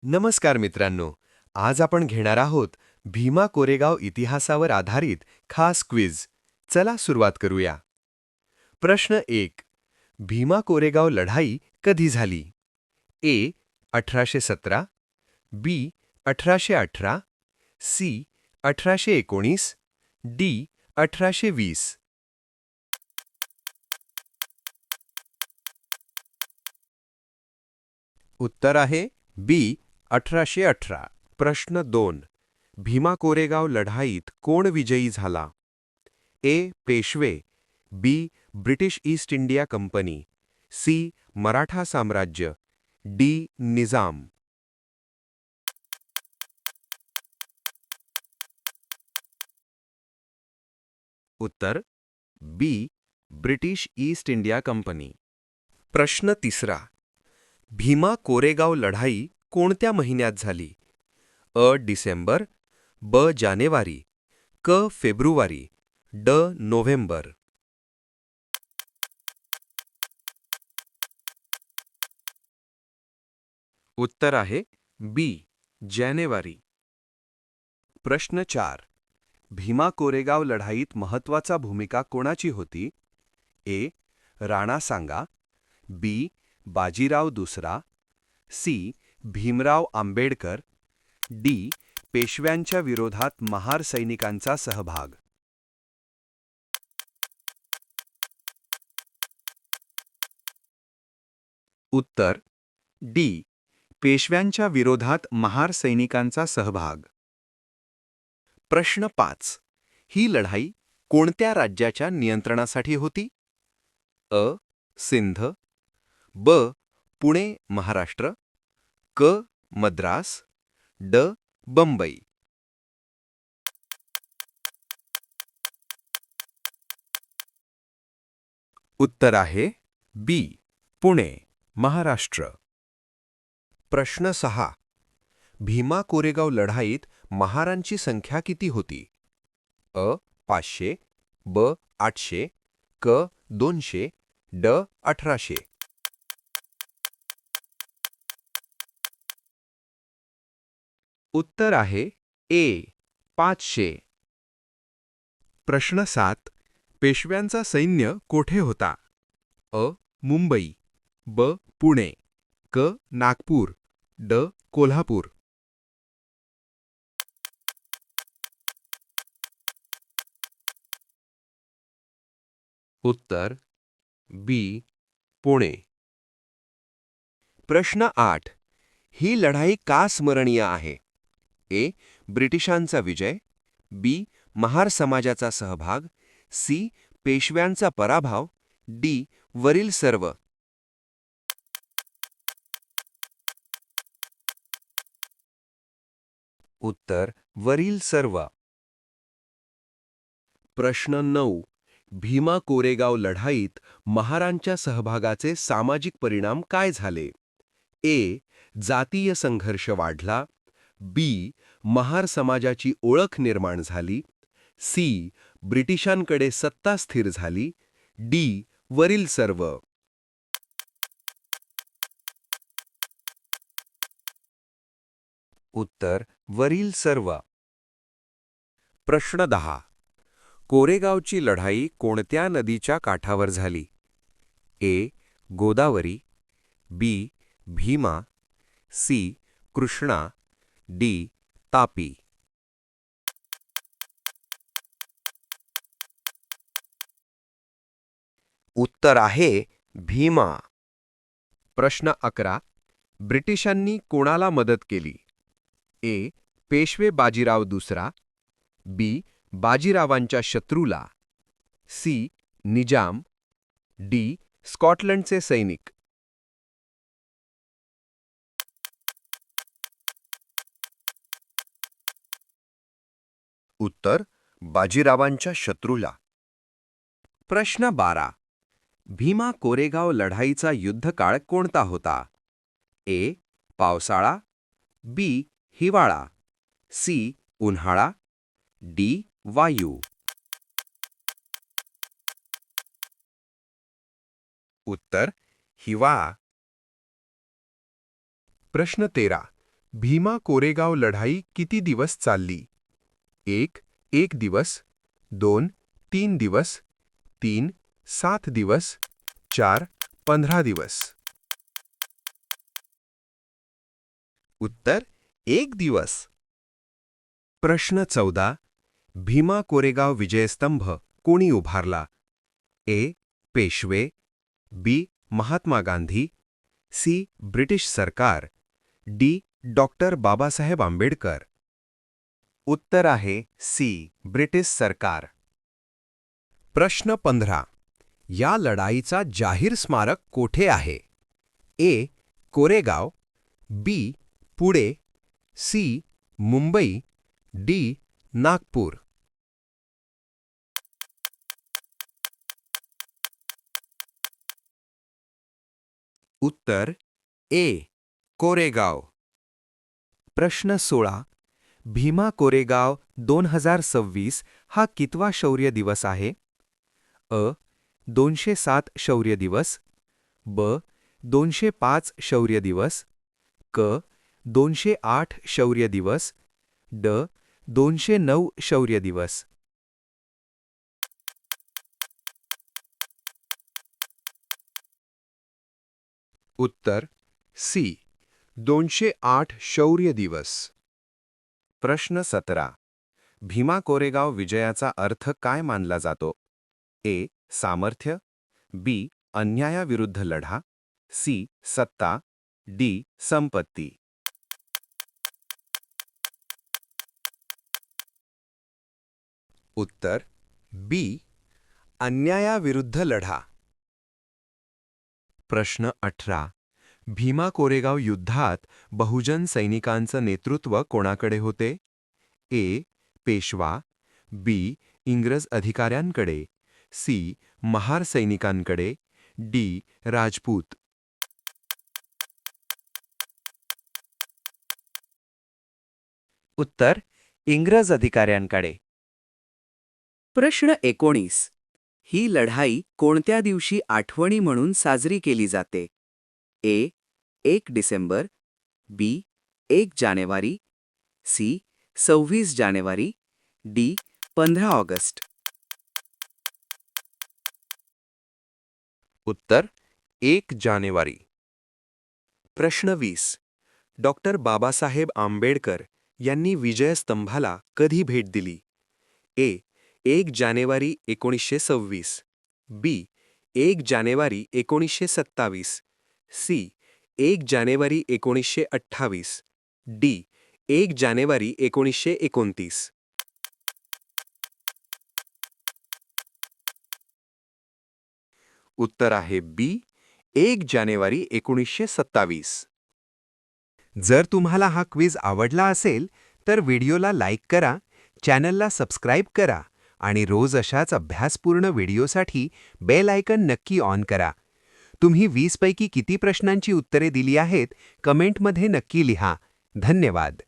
नमस्कार मित्रांनो. आज आपण घेणार आहोत भीमा कोरेगाव इतिहासावर आधारित खास क्विज. चला सुरुवात करूया. प्रश्न 1. भीमा कोरेगाव लढाई कधी झाली? ए. 1817, बी. 1818, सी. 1819, डी. 1820. उत्तर आहे बी. 1818. प्रश्न 2. भीमा कोरेगाव लढाईत कोण विजयी झाला? A. Peshwe, B. British East India Company, C. Maratha साम्राज्य, डी. निजाम. उत्तर B. British East India Company. प्रश्न 3. भीमा कोरेगाव लढाई कोणत्या महिन्यात झाली? अ. डिसेंबर, ब. जानेवारी, क. फेब्रुवारी, ड. नोव्हेंबर. उत्तर आहे बी. जानेवारी. प्रश्न 4. भीमा कोरेगाव लढाईत महत्त्वाचा भूमिका कोणाची होती? ए. राणा सांगा, बी. बाजीराव दुसरा, सी. भीमराव आंबेडकर, डी. पेशव्यांच्या विरोधात महार सैनिकांचा सहभाग. उत्तर डी. पेशव्यांच्या विरोधात महार सैनिकांचा सहभाग. प्रश्न 5. ही लढाई कोणत्या राज्याच्या नियंत्रणासाठी होती? अ. सिंध, ब. पुणे महाराष्ट्र, क. मद्रास, ड. बंबई. उत्तर आहे बी. पुणे महाराष्ट्र. प्रश्न 6. भीमा कोरेगाव लढाईत महारांची संख्या किती होती? अ. 500, ब. 800, क. 200, ड. 1800. उत्तर आहे ए. 500. प्रश्न 7. पेशव्यांचा सैन्य कोठे होता? अ. मुंबई, ब. पुणे, क. नागपूर, ड. कोल्हापूर. उत्तर बी. पुणे. प्रश्न 8. ही लढाई का स्मरणीय आहे? ए. ब्रिटिशांचा विजय, बी. महार समाजाचा सहभाग, सी. पेशव्यांचा पराभव, डी. वरील सर्व. उत्तर वरील सर्व. प्रश्न 9. भीमा कोरेगाव लढाईत महारांच्या सहभागाचे सामाजिक परिणाम काय झाले? ए. जातीय संघर्ष वाढला, बी. महार समाजाची ओळख निर्माण झाली, सी. ब्रिटिशांकडे सत्ता स्थिर झाली, डी. वरील सर्व. उत्तर वरील सर्व. प्रश्न 10. कोरेगावची लढाई कोणत्या नदीच्या काठावर झाली? ए. गोदावरी, बी. भीमा, सी. कृष्णा, डी. तापी. उत्तर आहे भीमा. प्रश्न 11. ब्रिटिशांनी कोणाला मदत केली? ए. पेशवे बाजीराव दुसरा, बी. बाजीरावांच्या शत्रूला, सी. निजाम, डी. स्कॉटलंडचे सैनिक. उत्तर बाजीरावांच्या शत्रूला. प्रश्न 12. भीमा कोरेगाव लढाईचा युद्धकाळ कोणता होता? ए. पावसाळा, बी. हिवाळा, सी. उन्हाळा, डी. वायू. उत्तर हिवाळा. प्रश्न 13. भीमा कोरेगाव लढाई किती दिवस चालली? 1 दिवस, 2 3 दिवस, 3 7 दिवस, 4 15 दिवस. उत्तर 1 दिवस. प्रश्न 14. भीमा कोरेगाव विजयस्तंभ कोणी उभारला? ए. पेशवे, बी. महात्मा गांधी, सी. ब्रिटिश सरकार, डी. डॉक्टर बाबासाहेब आंबेडकर. उत्तर आहे सी. ब्रिटिश सरकार. प्रश्न 15. या लढाईचा जाहीर स्मारक कोठे आहे? ए. कोरेगाव, बी. पुणे, सी. मुंबई, डी. नागपूर. उत्तर ए. कोरेगाव. प्रश्न 16. भीमा कोरेगाव 2026 हा कितवा शौर्य दिवस आहे? अ. 207 शौर्य दिवस, ब. 205 शौर्य दिवस, क. 208 शौर्य दिवस, ड. 209 शौर्य दिवस. उत्तर सी. 208 शौर्य दिवस. प्रश्न 17. भीमा कोरेगाव विजयाचा अर्थ काय मानला जातो? ए. सामर्थ्य, बी. अन्यायाविरुद्ध लढा, सी. सत्ता, डी. संपत्ती. उत्तर बी. अन्यायाविरुद्ध लढा. प्रश्न 18. भीमा कोरेगाव युद्धात बहुजन सैनिकांचं नेतृत्व कोणाकडे होते? ए. पेशवा, बी. इंग्रज अधिकाऱ्यांकडे, सी. महार सैनिकांकडे, डी. राजपूत. उत्तर इंग्रज अधिकाऱ्यांकडे. प्रश्न 19. ही लढाई कोणत्या दिवशी आठवणी म्हणून साजरी केली जाते? ए. 1 डिसेंबर, बी. 1 जानेवारी, सी. 26 जानेवारी, डी. 15 ऑगस्ट. उत्तर 1 जानेवारी. प्रश्न 20. डॉक्टर बाबासाहेब आंबेडकर यांनी विजयस्तंभाला कधी भेट दिली? ए. 1 जानेवारी 1926, बी. 1 जानेवारी 1927, सी. 1 जानेवारी 1928, डी. 1 जानेवारी 1929. उत्तर आहे बी. 1 जानेवारी 1927. जर तुम्हाला हा क्विज आवडला असेल तर व्हिडिओला लाईक करा, चॅनलला सबस्क्राईब करा आणि रोज अशाच अभ्यासपूर्ण व्हिडिओसाठी बेल आयकन नक्की ऑन करा. तुम्ही 20 पैकी किती प्रश्नांची उत्तरे दिली आहेत कमेंटमध्ये नक्की लिहा. धन्यवाद.